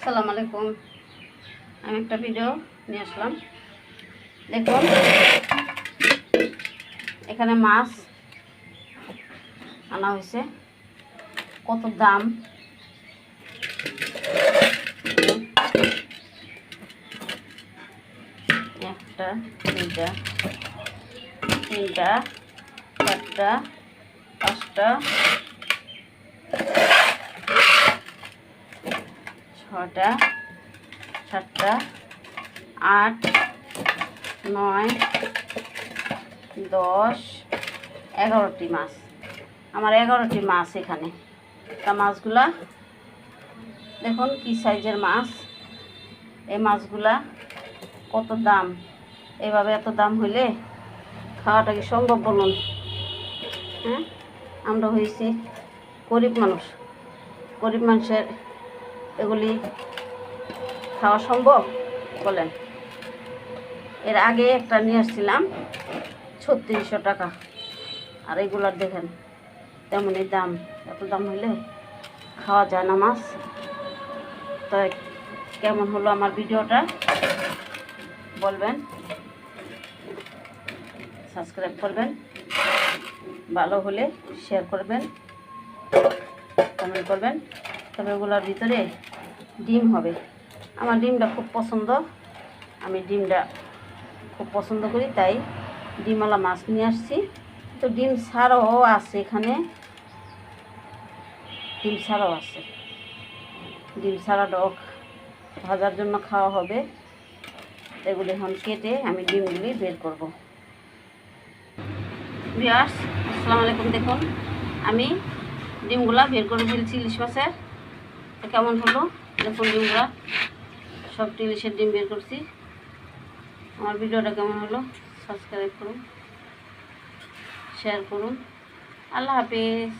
আসসালামু আলাইকুম। আমি একটা ভিডিও নিয়ে আসলাম। দেখুন, এখানে মাছ আনা হয়েছে, কত দাম। একটা, দুইটা, তিনটা, চারটা, পাঁচটা, ছটা, সাতটা, 8, 9, 10, 11টি মাছ। আমার 11টি মাছ এখানে। তা মাছগুলা দেখুন কি সাইজের মাছ। এই মাছগুলা কত দাম। এভাবে এত দাম হইলে খাওয়াটা কি সম্ভব বলুন? হ্যাঁ, আমরা হয়েছি গরিব মানুষ। গরিব মানুষের এগুলি খাওয়া সম্ভব বলেন? এর আগে একটা নিয়ে আসছিলাম 3600 টাকা, আর এগুলার দেখেন তেমনই দাম। এত দাম হইলে খাওয়া যায় না মাছ। তাই কেমন হলো আমার ভিডিওটা বলবেন, সাবস্ক্রাইব করবেন, ভালো হলে শেয়ার করবেন, কমেন্ট করবেন। তবে এগুলোর ভিতরে ডিম হবে। আমার ডিমটা খুব পছন্দ, আমি ডিমটা খুব পছন্দ করি, তাই ডিমওয়ালা মাছ নিয়ে আসছি। তো ডিম ছাড়াও আছে এখানে, ডিম ছাড়াও আছে। ডিম ছাড়াটাও ভাজার জন্য খাওয়া হবে। এগুলি এখন কেটে আমি ডিমগুলি বের করব। ভিউয়ার্স, আসসালামু আলাইকুম। দেখুন আমি ডিমগুলা বের করে ফেলছি ইলিশ মাছের। কেমন হলো দেখুন, ডিমগুলা সবটি ইলিশের ডিম বের করছি। আমার ভিডিওটা কেমন হলো সাবস্ক্রাইব করুন, শেয়ার করুন। আল্লাহ হাফেজ।